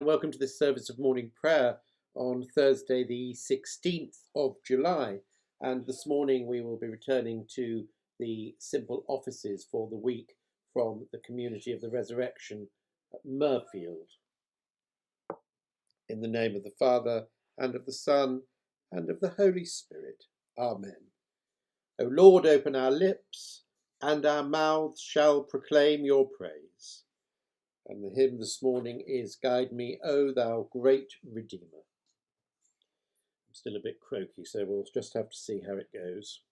Welcome to this service of morning prayer on Thursday the 16th of July, and this morning we will be returning to the simple offices for the week from the Community of the Resurrection at Mirfield. In the name of the Father, and of the Son, and of the Holy Spirit. Amen. O Lord, open our lips, and our mouths shall proclaim your praise. And the hymn this morning is Guide Me, O Thou Great Redeemer. I'm still a bit croaky, so we'll just have to see how it goes.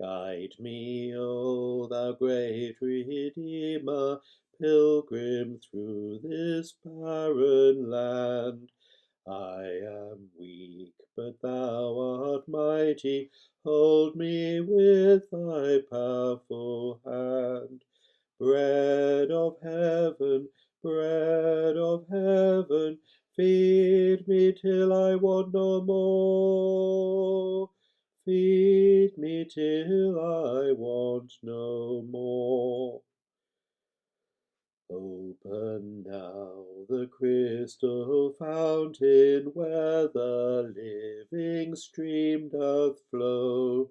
Guide me, O Thou Great Redeemer, pilgrim through this barren land. I am weak, but Thou art mighty. Hold me with Thy powerful hand. Bread of heaven, feed me till I want no more. Feed me till I want no more. Open now the crystal fountain where the living stream doth flow.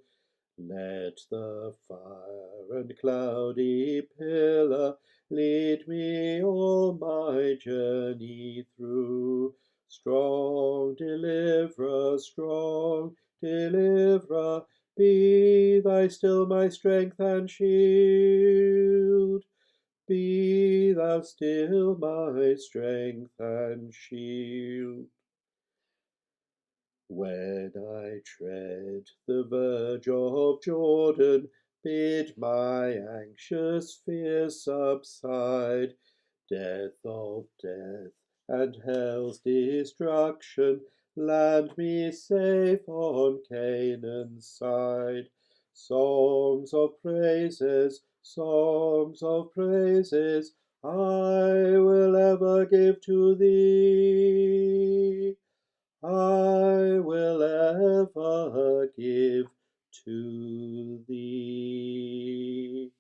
Let the fire and cloudy pillar lead me all my journey through. Strong deliverer, be Thy still my strength and shield. Be Thou still my strength and shield. When I tread the verge of Jordan, bid my anxious fears subside. Death of death and hell's destruction, land me safe on Canon's side. Songs of praises, I will ever give to Thee. I will ever give to Thee.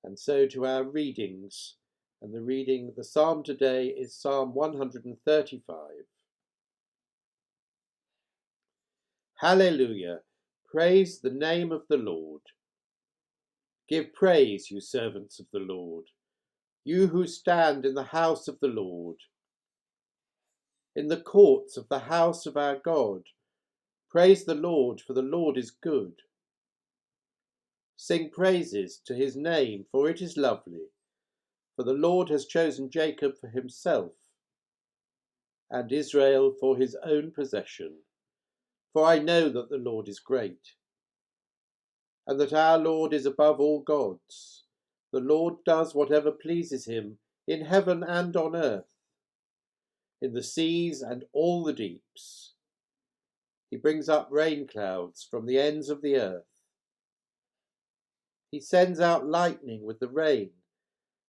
And so to our readings. And the psalm today is Psalm 135. Hallelujah! Praise the name of the Lord. Give praise, you servants of the Lord, you who stand in the house of the Lord. In the courts of the house of our God, praise the Lord, for the Lord is good. Sing praises to his name, for it is lovely. For the Lord has chosen Jacob for himself, and Israel for his own possession. For I know that the Lord is great, and that our Lord is above all gods. The Lord does whatever pleases him, in heaven and on earth, in the seas and all the deeps. He brings up rain clouds from the ends of the earth. He sends out lightning with the rain,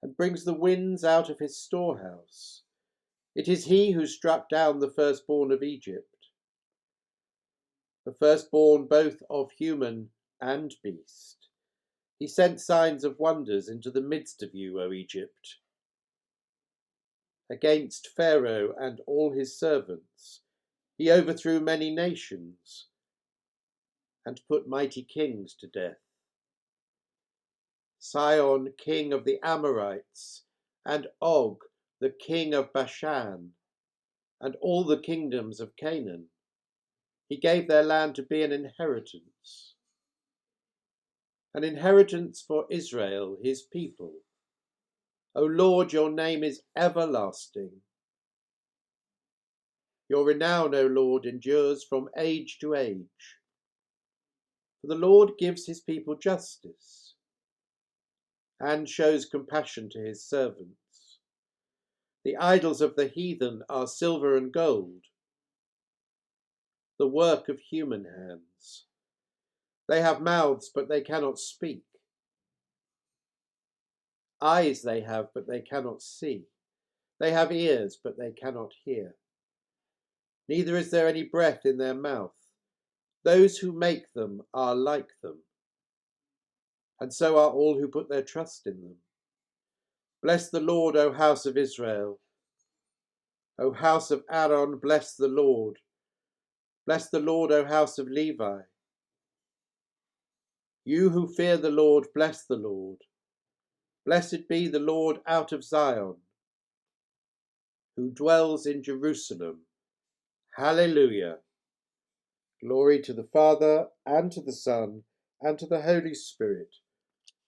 and brings the winds out of his storehouse. It is he who struck down the firstborn of Egypt, the firstborn both of human and beast. He sent signs of wonders into the midst of you, O Egypt. Against Pharaoh and all his servants, he overthrew many nations and put mighty kings to death. Sihon, king of the Amorites, and Og, the king of Bashan, and all the kingdoms of Canaan. He gave their land to be an inheritance for Israel, his people. O Lord, your name is everlasting. Your renown, O Lord, endures from age to age. For the Lord gives his people justice and shows compassion to his servants. The idols of the heathen are silver and gold, the work of human hands. They have mouths, but they cannot speak. Eyes they have, but they cannot see. They have ears, but they cannot hear. Neither is there any breath in their mouth. Those who make them are like them, and so are all who put their trust in them. Bless the Lord, O house of Israel. O house of Aaron, bless the Lord. Bless the Lord, O house of Levi. You who fear the Lord, bless the Lord. Blessed be the Lord out of Zion, who dwells in Jerusalem. Hallelujah. Glory to the Father, and to the Son, and to the Holy Spirit,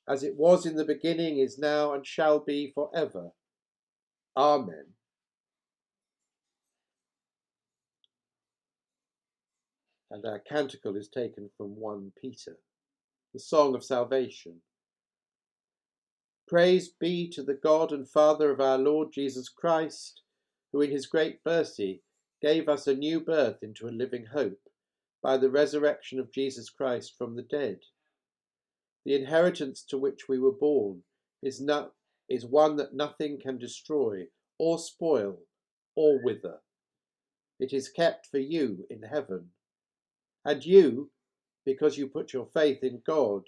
as it was in the beginning, is now, and shall be for ever. Amen. And our canticle is taken from 1 Peter, the Song of Salvation. Praise be to the God and Father of our Lord Jesus Christ, who in his great mercy gave us a new birth into a living hope, by the resurrection of Jesus Christ from the dead. The inheritance to which we were born is one that nothing can destroy, or spoil, or wither. It is kept for you in heaven. And you, because you put your faith in God,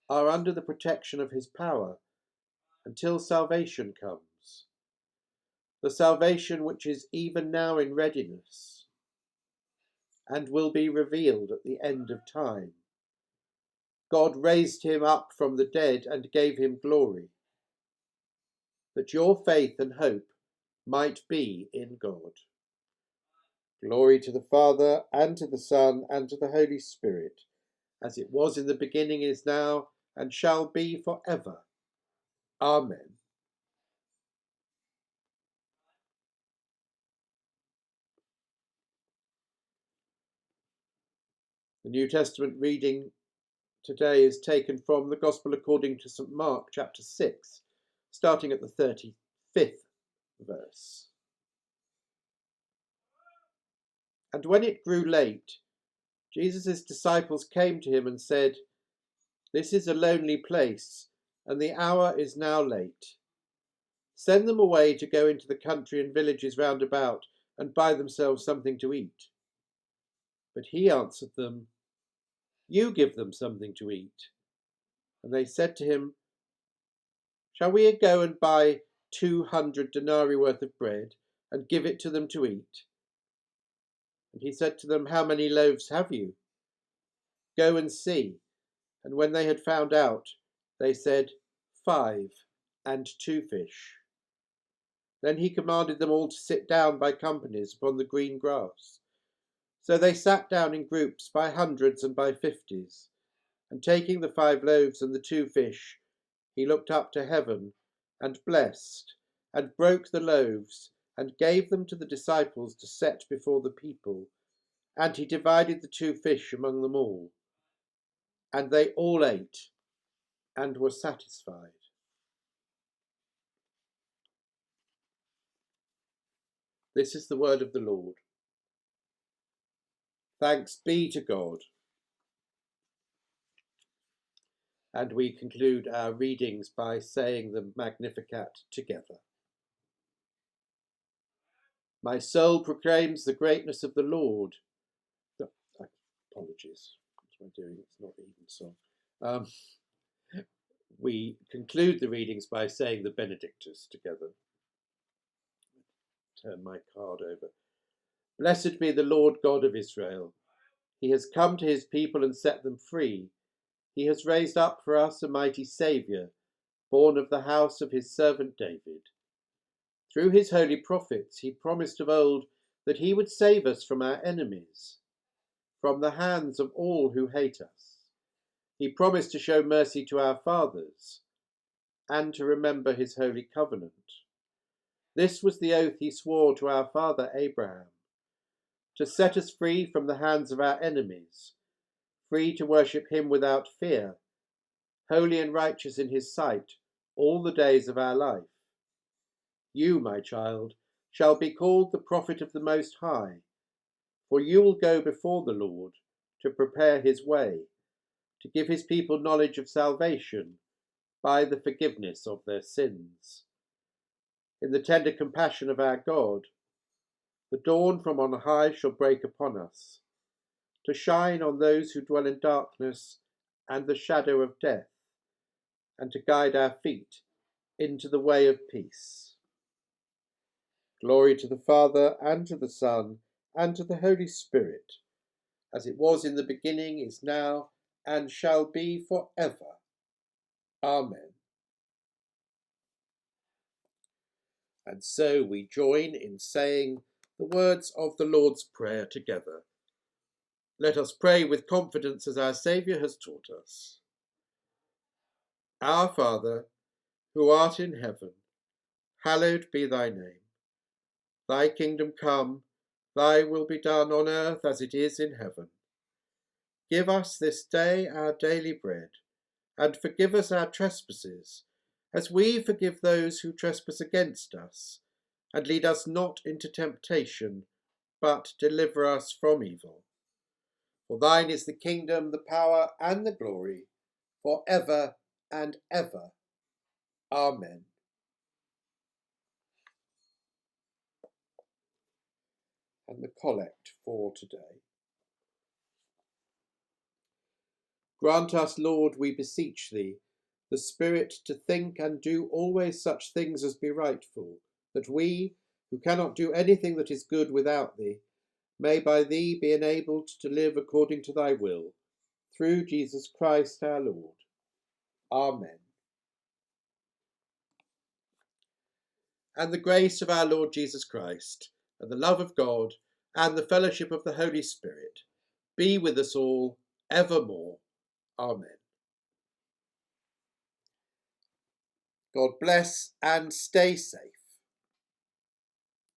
are under the protection of his power, until salvation comes. The salvation which is even now in readiness, and will be revealed at the end of time. God raised him up from the dead and gave him glory, that your faith and hope might be in God. Glory to the Father, and to the Son, and to the Holy Spirit, as it was in the beginning, is now, and shall be for ever. Amen. The New Testament reading today is taken from the Gospel according to St. Mark, chapter 6, starting at the 35th verse. And when it grew late, Jesus' disciples came to him and said, "This is a lonely place, and the hour is now late. Send them away to go into the country and villages round about and buy themselves something to eat." But he answered them, "You give them something to eat." And they said to him, "Shall we go and buy 200 denarii worth of bread and give it to them to eat?" And he said to them, "How many loaves have you? Go and see." And when they had found out, they said, 5, and 2 fish. Then he commanded them all to sit down by companies upon the green grass. So they sat down in groups by hundreds and by 50s. And taking the 5 loaves and the 2 fish, he looked up to heaven, and blessed, and broke the loaves, and gave them to the disciples to set before the people. And he divided the 2 fish among them all. And they all ate, and were satisfied. This is the word of the Lord. Thanks be to God. And we conclude our readings by saying the Magnificat together. My soul proclaims the greatness of the Lord. Apologies. What am I doing? It's not even song. We conclude the readings by saying the Benedictus together. Turn my card over. Blessed be the Lord God of Israel. He has come to his people and set them free. He has raised up for us a mighty Saviour, born of the house of his servant David. Through his holy prophets he promised of old that he would save us from our enemies, from the hands of all who hate us. He promised to show mercy to our fathers, and to remember his holy covenant. This was the oath he swore to our father Abraham, to set us free from the hands of our enemies, free to worship him without fear, holy and righteous in his sight all the days of our life. You, my child, shall be called the prophet of the Most High, for you will go before the Lord to prepare his way, to give his people knowledge of salvation by the forgiveness of their sins. In the tender compassion of our God, the dawn from on high shall break upon us, to shine on those who dwell in darkness and the shadow of death, and to guide our feet into the way of peace. Glory to the Father, and to the Son, and to the Holy Spirit, as it was in the beginning, is now, and shall be for ever. Amen. And so we join in saying the words of the Lord's Prayer together. Let us pray with confidence as our Saviour has taught us. Our Father, who art in heaven, hallowed be thy name. Thy kingdom come, thy will be done on earth as it is in heaven. Give us this day our daily bread, and forgive us our trespasses, as we forgive those who trespass against us. And lead us not into temptation, but deliver us from evil. For thine is the kingdom, the power, and the glory, for ever and ever. Amen. And the collect for today. Grant us, Lord, we beseech thee, the spirit to think and do always such things as be rightful, that we, who cannot do anything that is good without thee, may by thee be enabled to live according to thy will, through Jesus Christ our Lord. Amen. And the grace of our Lord Jesus Christ, and the love of God, and the fellowship of the Holy Spirit, be with us all evermore. Amen. God bless and stay safe.